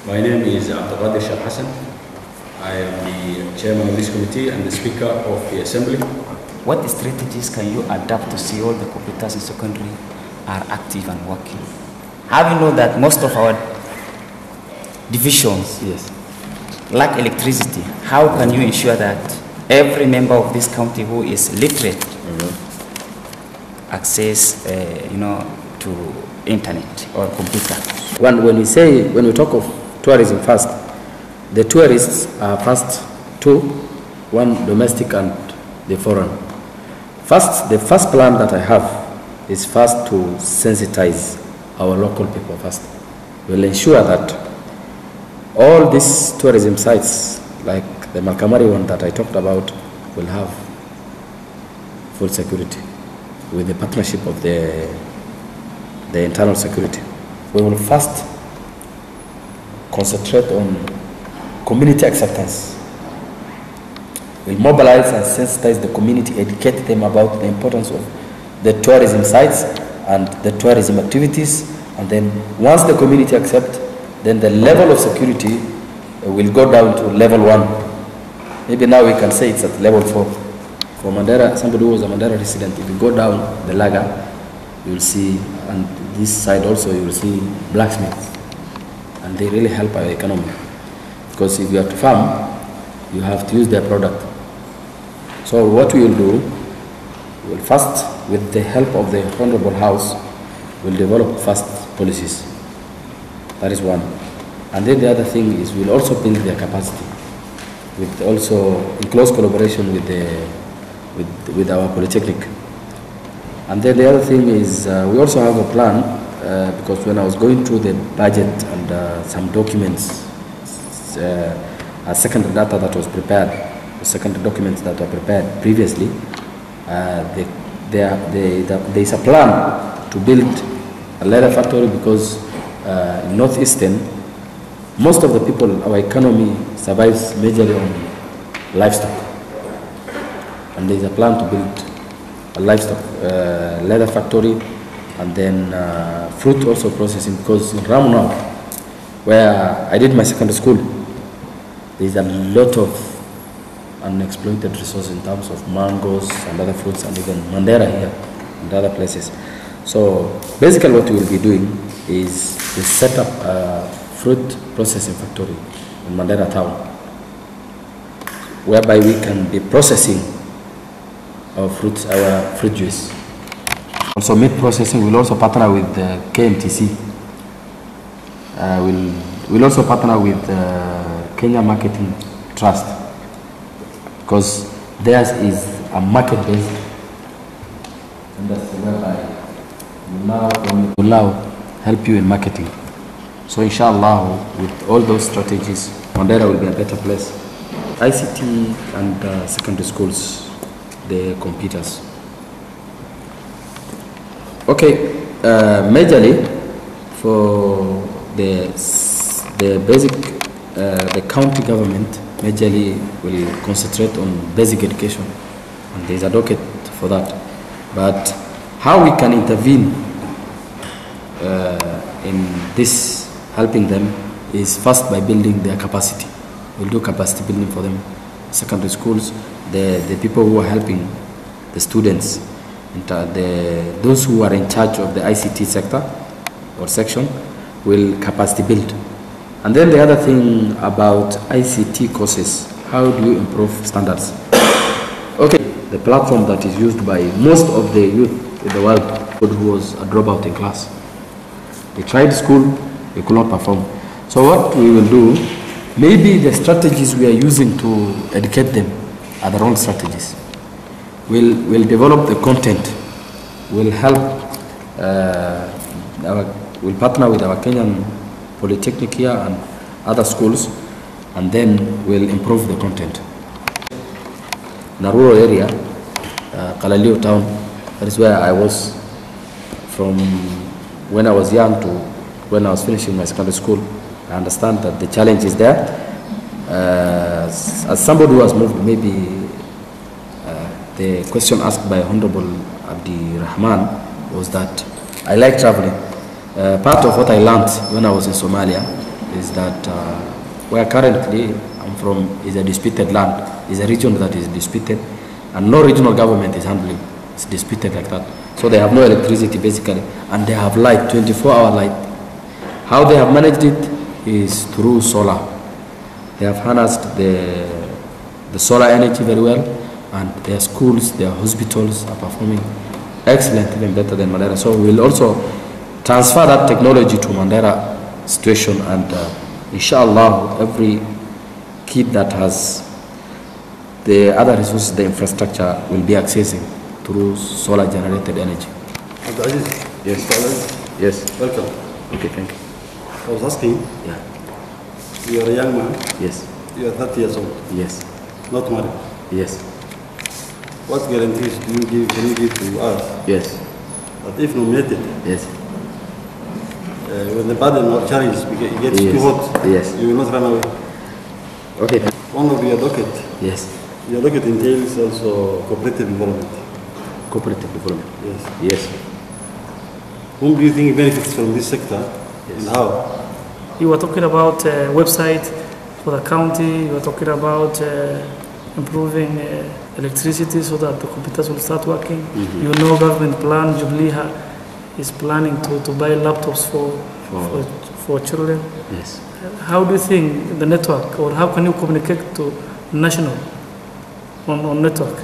My name is Abdiaziz. I am the chairman of this committee and the speaker of the assembly. What strategies can you adapt to see all the cooperatives in secondary are active and working? Having known that most of our divisions lack electricity, how can you ensure that every member of this county who is literate access, to internet or computer? When we talk of tourism first, the tourists are first two, one domestic and the foreign. The first plan that I have is first to sensitize our local people first. We'll ensure that all these tourism sites, like the Malkamari one that I talked about, will have full security with the partnership of the internal security. We will first concentrate on community acceptance. We'll mobilize and sensitize the community, educate them about the importance of the tourism sites and the tourism activities, and then once the community accepts, then the level of security will go down to level 1. Maybe now we can say it's at level 4. For Mandera, somebody who was a Mandera resident, if you go down the Laga, you will see, and this side also, you will see blacksmiths. And they really help our economy. Because if you have to farm, you have to use their product. So what we will do, we'll first, with the help of the Honorable House, we'll develop first policies. That is one. And then the other thing is we'll also build their capacity, with also in close collaboration with our polytechnic. And then the other thing is we also have a plan, because when I was going through the budget and some documents, a secondary data that was prepared, the secondary documents that were prepared previously, there is a plan to build a leather factory, because in Northeastern, most of the people, our economy survives majorly on livestock. And there is a plan to build a livestock leather factory, and then fruit also processing, because in Ramunau, where I did my secondary school, there is a lot of unexploited resources in terms of mangoes and other fruits, and even Mandera here and other places. So basically what we will be doing is to set up a fruit processing factory in Mandera town, whereby we can be processing our fruit juice. Also meat processing, we'll also partner with the KMTC. We'll also partner with Kenya Marketing Trust, because theirs is a market-based industry whereby will now help you in marketing. So inshallah, with all those strategies, Mandera will be a better place. ICT and secondary schools, the computers. Okay, majorly for the basic, the county government majorly will concentrate on basic education, and there is a docket for that. But how we can intervene in this, helping them, is first by building their capacity. We'll do capacity building for them. Secondary schools, the people who are helping the students, those who are in charge of the ICT sector or section will capacity build. And then the other thing about ICT courses, how do you improve standards? Okay, the platform that is used by most of the youth in the world, who was a dropout in class. They tried school, they could not perform. So what we will do, maybe the strategies we are using to educate them are the wrong strategies. We'll develop the content. We'll help, we'll partner with our Kenyan Polytechnic here and other schools, and then we'll improve the content. In a rural area, Kalalio town, that is where I was from when I was young to when I was finishing my secondary school. I understand that the challenge is there. As somebody who has moved, maybe the question asked by Honorable Abdirahman was that I like traveling. Part of what I learned when I was in Somalia is that where currently I'm from is a disputed land, is a region that is disputed, and no regional government is handling. It's disputed like that. So they have no electricity basically, and they have light, 24-hour light. How they have managed it is through solar. They have harnessed the solar energy very well, and their schools, their hospitals are performing excellent, even better than Mandera. So we will also transfer that technology to Mandera situation, and inshallah every kid that has the other resources, the infrastructure, will be accessing through solar generated energy. Abdiaziz. Yes. Yes. Welcome. Okay, thank you. I was asking, Yeah. you are a young man, Yes. you are 30 years old, Yes. not married. Yes. What guarantees can you give to us Yes. that if nominated, Yes. when the burden or challenge gets too hot, Yes. you will not run away? Okay. One of your docket, Yes. your docket entails also cooperative involvement. Cooperative development. Yes. Yes. Whom do you think benefits from this sector and how? You were talking about a website for the county, you were talking about improving electricity so that the computers will start working. You know, government plan, Jubilee is planning to buy laptops for children. Yes. How do you think the network, or how can you communicate to national on network?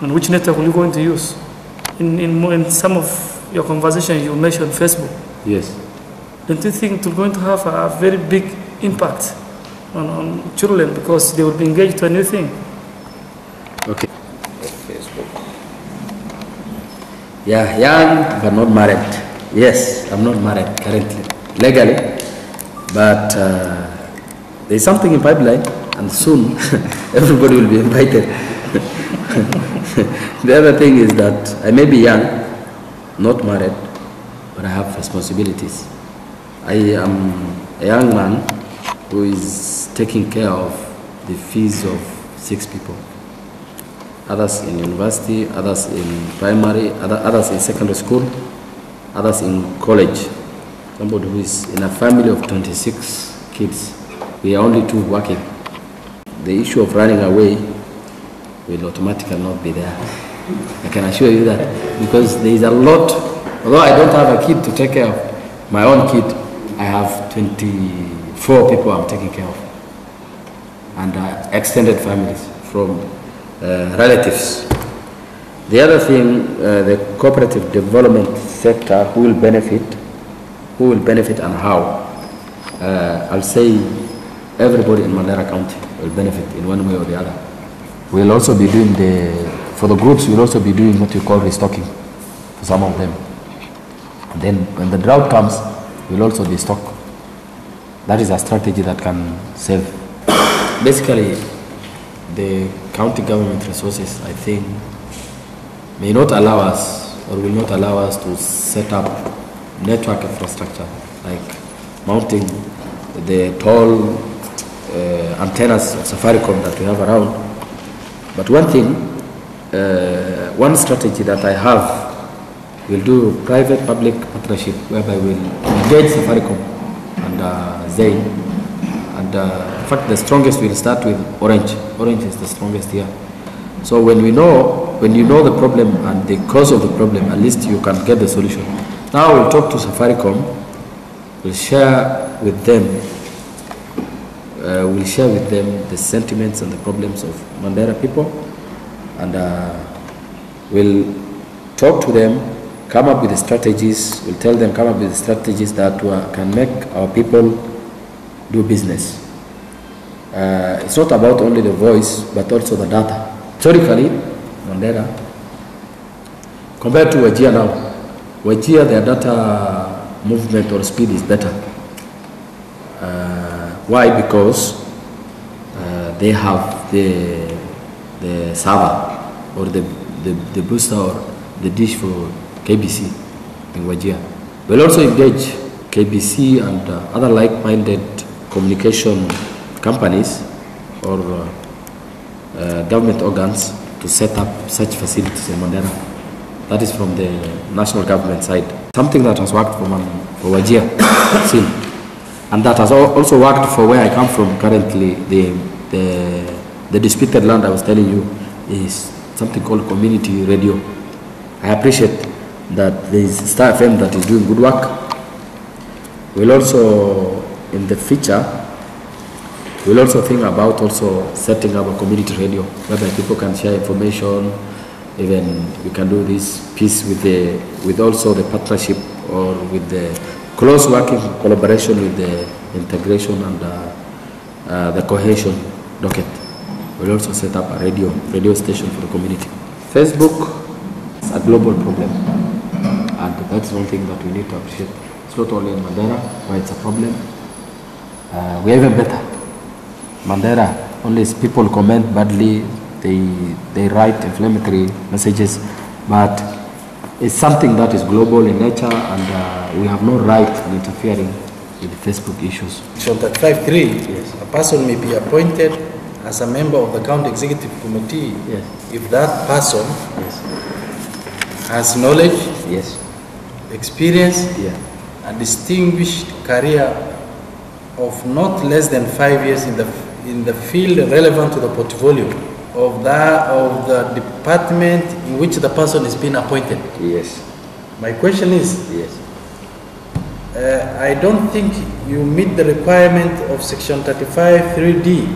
And which network will you going to use? In some of your conversation, you mentioned Facebook. Yes. Don't you think it will going to have a very big impact on children because they will be engaged to a new thing? Okay. Facebook. Yeah, young but not married. Yes, I'm not married currently, legally, but there's something in pipeline, and soon everybody will be invited. The other thing is that I may be young, not married, but I have responsibilities. I am a young man who is taking care of the fees of 6 people. Others in university, others in primary, others in secondary school, others in college. Somebody who is in a family of 26 kids. We are only 2 working. The issue of running away will automatically not be there. I can assure you that, because there is a lot, although I don't have a kid to take care of, my own kid, I have 24 people I'm taking care of, and extended families from relatives. The other thing, the cooperative development sector, who will benefit and how? I'll say everybody in Mandera County will benefit in one way or the other. We'll also be doing for the groups, we'll also be doing what we call restocking for some of them. And then when the drought comes, we'll also destock. That is a strategy that can save. Basically, the county government resources, I think, may not allow us, or will not allow us to set up network infrastructure, like mounting the tall antennas of Safaricom that we have around. But one thing, one strategy that I have, we'll do private-public partnership, whereby we'll engage Safaricom and Zain. And in fact, the strongest we'll start with Orange. Orange is the strongest here. So when you know the problem and the cause of the problem, at least you can get the solution. Now we'll talk to Safaricom. We'll share with them. The sentiments and the problems of Mandera people, and we'll talk to them, come up with the strategies. We'll tell them, come up with the strategies that can make our people do business. It's not about only the voice, but also the data. Historically, Mandera, compared to Wajir now, Wajir, their data movement or speed is better. Why? Because they have the server or the booster or the dish for KBC in Wajir. We'll also engage KBC and other like-minded communication companies or government organs to set up such facilities in Mandera. That is from the national government side. Something that has worked for Wajir. and that has also worked for where I come from currently. The disputed land I was telling you is something called community radio. I appreciate that there is Star FM that is doing good work. We'll also, in the future, we'll also think about also setting up a community radio whereby people can share information. Even we can do this piece with also the partnership or with the close working collaboration with the integration and the cohesion docket. We'll also set up a radio station for the community. Facebook is a global problem, and that's one thing that we need to appreciate. It's not only in Mandera where it's a problem. We're even better. Mandera, only people comment badly, they write inflammatory messages, but it's something that is global in nature, and we have no right in interfering with the Facebook issues. Section 35(3), yes. A person may be appointed as a member of the county executive committee, yes, if that person, yes, has knowledge, yes, experience, yeah, a distinguished career of not less than 5 years in the field relevant to the portfolio of the department in which the person is being appointed. yes. My question is, Yes. I don't think you meet the requirement of section 35(3)(d).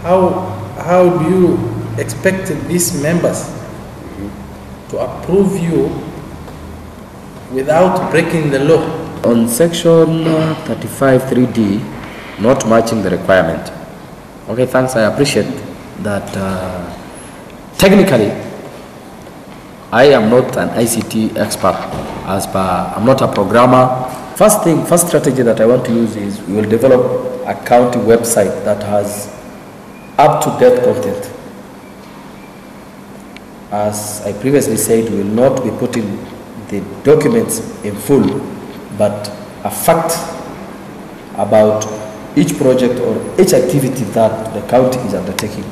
How do you expect these members to approve you without breaking the law? On section 35(3)(d), not matching the requirement. Okay, thanks, I appreciate that. Technically, I am not an ICT expert, I'm not a programmer. First strategy that I want to use is we will develop a county website that has up-to-date content. As I previously said, we will not be putting the documents in full, but a fact about each project or each activity that the county is undertaking.